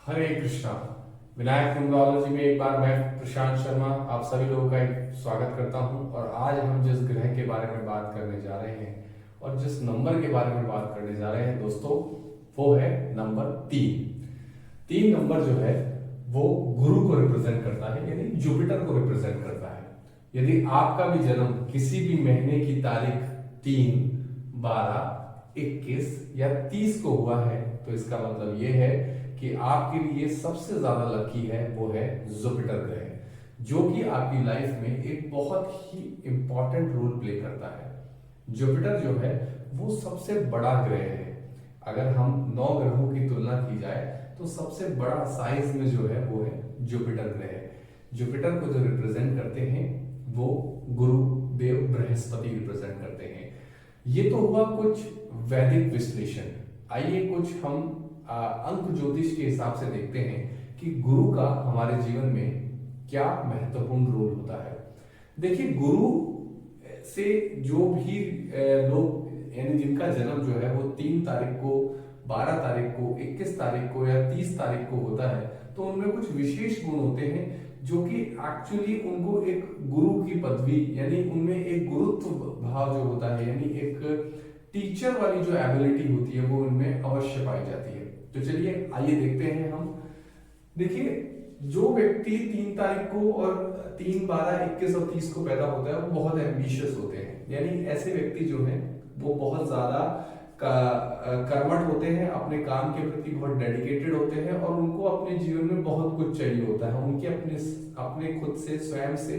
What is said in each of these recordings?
हरे Krishna. Vinayak numerology में एक बार मैं प्रशांत शर्मा आप सभी लोगों का एक स्वागत करता हूं। और आज हम जिस ग्रह के बारे में बात करने जा रहे हैं और जिस नंबर के बारे में बात करने जा रहे हैं दोस्तों, वो है नंबर 3। 3 नंबर जो है वो गुरु को रिप्रेजेंट करता है, यानी जुपिटर को रिप्रेजेंट करता है। यदि आपका भी जन्म किसी भी महीने की तारीख 3, 12, 21 या 30 को हुआ है तो इसका मतलब ये है कि आपके लिए सबसे ज्यादा लकी है वो है जुपिटर ग्रह, जो कि आपकी लाइफ में एक बहुत ही इंपॉर्टेंट रोल प्ले करता है। जुपिटर जो है वो सबसे बड़ा ग्रह है। अगर हम 9 ग्रहों की तुलना की जाए तो सबसे बड़ा साइज में जो है वो है जुपिटर ग्रह। जुपिटर को जो रिप्रेजेंट करते हैं वो गुरु देव बृहस्पति रिप्रेजेंट करते हैं। ये तो हुआ कुछ वैदिक विश्लेषण। आइए कुछ हम अंक ज्योतिष के हिसाब से देखते हैं कि गुरु का हमारे जीवन में क्या महत्वपूर्ण रोल होता है। देखिए, गुरु से जो भी लोग यानी जिनका जन्म जो है वो 3 तारीख को, 12 तारीख को, 21 तारीख को या 30 तारीख को होता है, तो उनमें कुछ विशेष गुण होते हैं जो कि एक्चुअली उनको एक गुरु की पदवी यानी उनमें एक गुरुत्व भाव जो होता है, यानी एक टीचर वाली जो एबिलिटी होती है वो उनमें अवश्य पाई जाती है। तो चलिए आइए देखते हैं हम। देखिए, जो व्यक्ति 3 तारीख को और 3, 12, 21 और 30 को पैदा होता है वो बहुत एम्बिशियस होते हैं। यानी ऐसे व्यक्ति जो हैं वो बहुत ज्यादा कर्मठ होते हैं, अपने काम के प्रति बहुत डेडिकेटेड होते हैं और उनको अपने जीवन में बहुत कुछ चाहिए होता है। उनके अपने खुद से, स्वयं से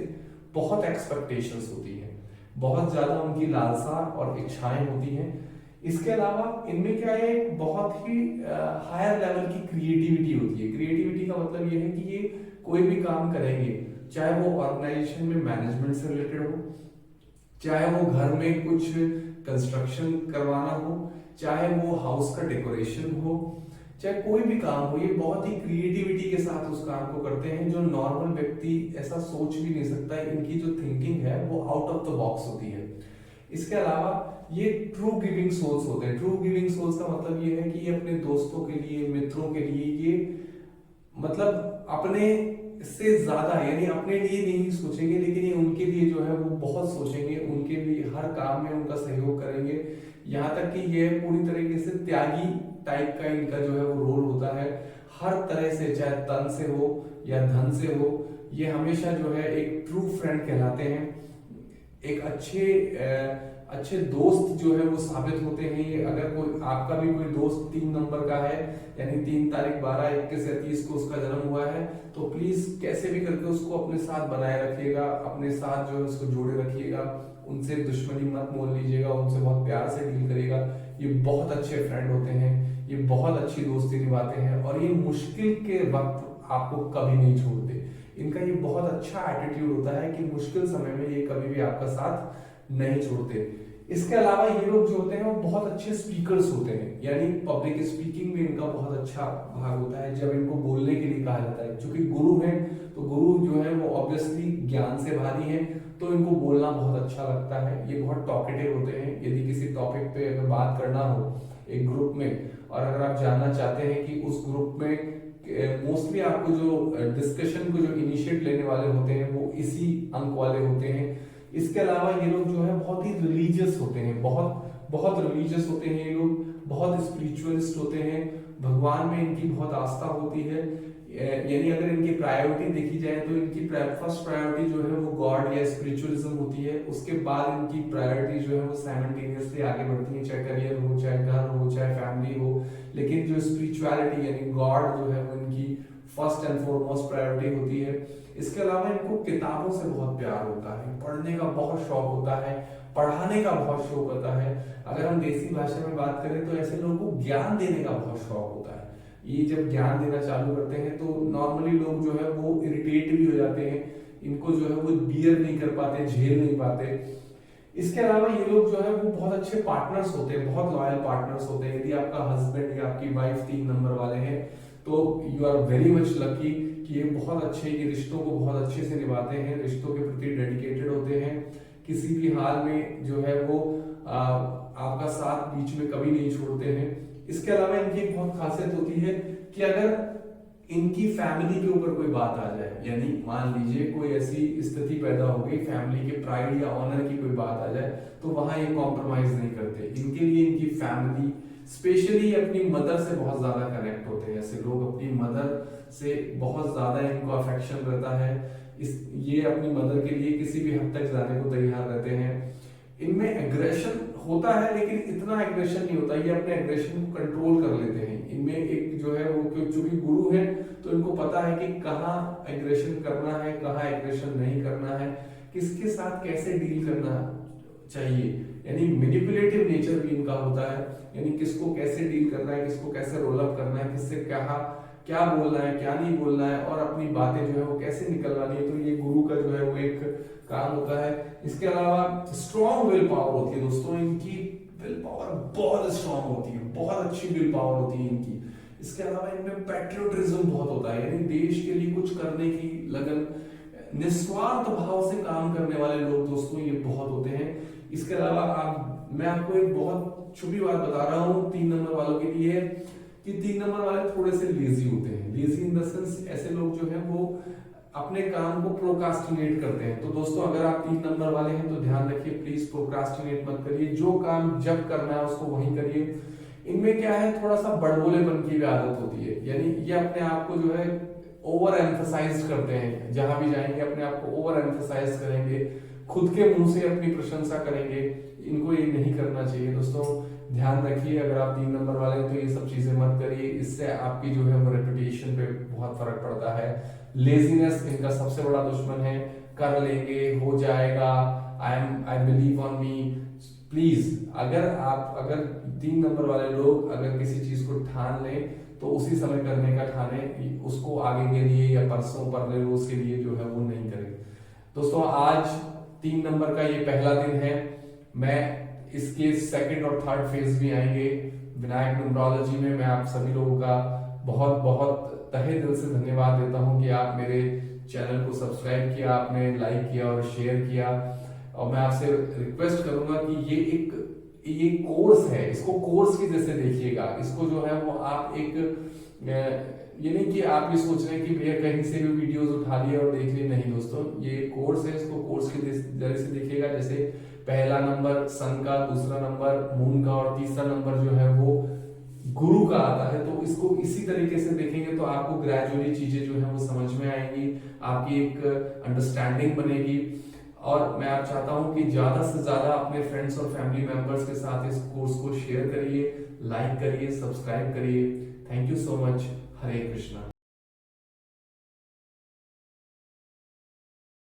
बहुत एक्सपेक्टेशंस होती है, बहुत ज्यादा उनकी लालसा और इच्छाएं होती हैं। इसके अलावा इनमें क्या है, बहुत ही हायर लेवल की क्रिएटिविटी होती है। क्रिएटिविटी का मतलब ये है कि ये कोई भी काम करेंगे, चाहे वो ऑर्गेनाइजेशन में मैनेजमेंट से रिलेटेड हो, चाहे वो घर में कुछ कंस्ट्रक्शन करवाना हो, चाहे वो हाउस का डेकोरेशन हो, चाहे कोई भी काम हो, ये बहुत ही क्रिएटिविटी के साथ उस काम को करते हैं जो नॉर्मल व्यक्ति ऐसा सोच भी नहीं सकता है। इनकी जो थिंकिंग है वो आउट ऑफ द बॉक्स होती है। इसके अलावा ये ट्रू गिविंग सोल्स होते हैं। ट्रू गिविंग सोल्स का मतलब ये है कि ये अपने दोस्तों के लिए, मित्रों के लिए, ये मतलब अपने से ज्यादा यानी अपने लिए नहीं सोचेंगे, लेकिन ये उनके लिए जो है वो बहुत सोचेंगे, उनके लिए हर काम में उनका सहयोग करेंगे। यहाँ तक कि ये पूरी तरीके से त्यागी टाइप का इनका जो है वो रोल होता है। हर तरह से, चाहे तन से हो या धन से हो, ये हमेशा जो है एक ट्रू फ्रेंड कहलाते हैं। एक अच्छे दोस्त जो है वो साबित होते हैं। ये अगर कोई आपका भी कोई दोस्त 3 नंबर का है, यानी 3 तारीख, 12, 21 या 30 को उसका जन्म हुआ है, तो प्लीज कैसे भी करके उसको अपने साथ बनाए रखिएगा, अपने साथ जो है उसको जोड़े रखिएगा। उनसे दुश्मनी मत मोल लीजिएगा, उनसे बहुत प्यार से डील करिएगा। ये बहुत अच्छे फ्रेंड होते हैं, ये बहुत अच्छी दोस्ती निभाते हैं और ये मुश्किल के वक्त आपको कभी नहीं छोड़ते। इनका ये बहुत अच्छा एटीट्यूड होता है कि मुश्किल समय में ये कभी भी आपका साथ नहीं छोड़ते। इसके अलावा ये लोग जो होते हैं वो बहुत अच्छे स्पीकर्स होते हैं, यानी पब्लिक स्पीकिंग में इनका बहुत अच्छा भाग होता है। जब इनको बोलने के लिए कहा जाता है, क्योंकि गुरु हैं तो गुरु जो है वो ऑब्वियसली ज्ञान से भारी है, तो इनको बोलना बहुत अच्छा लगता है। ये बहुत टॉकेटिव होते हैं। यदि किसी टॉपिक पे अगर बात करना हो एक ग्रुप में, और अगर आप जानना चाहते हैं कि उस ग्रुप में मोस्टली आपको जो डिस्कशन को जो इनिशिएट लेने वाले होते हैं वो इसी अंक वाले होते हैं। इसके अलावा ये लोग जो है बहुत ही रिलीजियस होते हैं, बहुत रिलीजियस होते हैं। ये लोग बहुत स्पिरिचुअलिस्ट होते हैं, भगवान में इनकी बहुत आस्था होती है। यानी अगर इनकी प्रायोरिटी देखी जाए तो इनकी फर्स्ट प्रायोरिटी जो है वो गॉड या स्पिरिचुअलिज्म होती है। उसके बाद इनकी प्रायोरिटी जो है वो साइमल्टेनियसली आगे बढ़ती है, चाहे करियर हो, चाहे घर हो, चाहे फैमिली हो। लेकिन जो स्पिरिचुअलिटी यानी गॉड जो है वो इनकी फर्स्ट एंड फॉरमोस्ट प्रायोरिटी होती है। इसके अलावा इनको किताबों से बहुत प्यार होता है, पढ़ने का बहुत शौक होता है, पढ़ाने का बहुत शौक होता है। अगर हम देसी भाषा में बात करें तो ऐसे लोगों को ज्ञान देने का बहुत शौक होता है। ये जब ज्ञान देना चालू करते हैं तो नॉर्मली लोग जो है वो इरिटेट भी हो जाते हैं, इनको जो है वो बियर नहीं कर पाते, झेल नहीं पाते। इसके अलावा ये लोग जो है वो बहुत अच्छे पार्टनर्स होते हैं, बहुत लॉयल पार्टनर्स होते हैं। यदि आपका हस्बैंड या आपकी वाइफ 3 नंबर वाले हैं तो you are very much lucky कि ये बहुत अच्छे, ये रिश्तों को बहुत अच्छे से निभाते हैं, रिश्तों के प्रति डेडिकेटेड होते हैं। किसी भी हाल में जो है वो आपका साथ बीच में कभी नहीं छोड़ते हैं। इसके अलावा इनकी एक बहुत खासियत होती है कि अगर इनकी फैमिली के ऊपर कोई बात आ जाए, यानी मान लीजिए कोई ऐसी स्थिति पैदा हो गई, फैमिली के प्राइड या ऑनर की कोई बात आ जाए, तो वहां ये कॉम्प्रोमाइज नहीं करते। इनके लिए इनकी फैमिली, स्पेशली अपनी मदर से बहुत ज्यादा कनेक्ट होते हैं। ऐसे लोग अपनी मदर से बहुत ज्यादा इनको अफेक्शन रहता है, ये अपनी मदर के लिए किसी भी हद तक जाने को तैयार रहते हैं। इनमें एग्रेशन होता है, लेकिन इतना एग्रेशन नहीं होता, ये अपने एग्रेशन को कंट्रोल कर लेते हैं। इनमें एक जो है वो चूंकि गुरु है, तो इनको पता है कि कहाँ एग्रेशन करना है, कहाँ एग्रेशन नहीं करना है, किसके साथ कैसे डील करना चाहिए। यानी मैनिपुलेटिव नेचर भी इनका होता है, यानी किसको कैसे डील करना है, किसको कैसे रोल अप करना है, किससे क्या बोलना है, क्या नहीं बोलना है, और अपनी बातें जो है वो कैसे निकलवानी है। तो ये गुरु का जो है वो एक काम होता है। इसके अलावा स्ट्रॉन्ग विल पावर होती है दोस्तों, इनकी विल पावर बहुत स्ट्रॉन्ग होती है, बहुत अच्छी विल पावर होती है इनकी। इसके अलावा इनमें पैट्रियोटिज्म बहुत होता है, यानी देश के लिए कुछ करने की लगन, निस्वार्थ भाव से काम करने वाले लोग दोस्तों ये बहुत होते हैं। इसके अलावा मैं आपको एक बहुत छुपी बात बता रहा हूँ 3 नंबर वालों के लिए, कि 3 नंबर वाले थोड़े से लेजी होते हैं। लेजी इन द सेंस, ऐसे लोग जो है वो अपने काम को प्रोक्रास्टिनेट करते हैं। तो दोस्तों अगर आप 3 नंबर वाले हैं तो ध्यान रखिए, प्लीज प्रोक्रास्टिनेट मत करिए, जो काम जब करना है उसको वहीं करिए। इनमें क्या है, थोड़ा सा बड़बोलेपन की भी आदत होती है, यानी ये अपने आप को जो है ओवर एम्फसाइज करते हैं। जहां भी जाएंगे अपने आप को ओवर एम्फसाइज करेंगे, खुद के मुंह से अपनी प्रशंसा करेंगे। इनको ये नहीं करना चाहिए दोस्तों, ध्यान रखिए। अगर आप 3 नंबर वाले हैं तो ये सब चीजें मत करिए, इससे आपकी जो है वो रेपुटेशन पे बहुत फर्क पड़ता है। लेजीनेस इनका सबसे बड़ा दुश्मन है, कर लेंगे, हो जाएगा, I believe on me. Please अगर 3 नंबर वाले लोग अगर किसी चीज को ठान लें तो उसी समय करने का ठाने, उसको आगे के लिए या परसों परले रोज के लिए जो है वो नहीं करें। दोस्तों आज 3 नंबर का ये पहला दिन है, मैं इसके सेकंड और थर्ड फेज भी आएंगे। विनायक न्यूमरोलॉजी में मैं आप सभी लोगों का बहुत बहुत तहे दिल से धन्यवाद देता हूं कि आप मेरे चैनल को सब्सक्राइब किया, आपने लाइक किया और शेयर किया। और मैं आपसे रिक्वेस्ट करूंगा कि ये कोर्स है, इसको कोर्स की जैसे देखिएगा। इसको जो है वो आप ये नहीं कि आप ये सोच रहे हैं कि भैया कहीं से भी वीडियोस उठा लिए और देख लिए, नहीं दोस्तों, ये कोर्स है, इसको कोर्स के जरिए से देखिएगा। जैसे पहला नंबर सन का, दूसरा नंबर मून का और तीसरा नंबर जो है वो गुरु का आता है, तो इसको इसी तरीके से देखेंगे तो आपको ग्रेजुअली चीजें जो है वो समझ में आएंगी, आपकी एक अंडरस्टैंडिंग बनेगी। और मैं आप चाहता हूं कि ज्यादा से ज्यादा अपने फ्रेंड्स और फैमिली मेंबर्स के साथ इस कोर्स को शेयर करिए, लाइक करिए, सब्सक्राइब करिए। Thank you so much. Hare Krishna.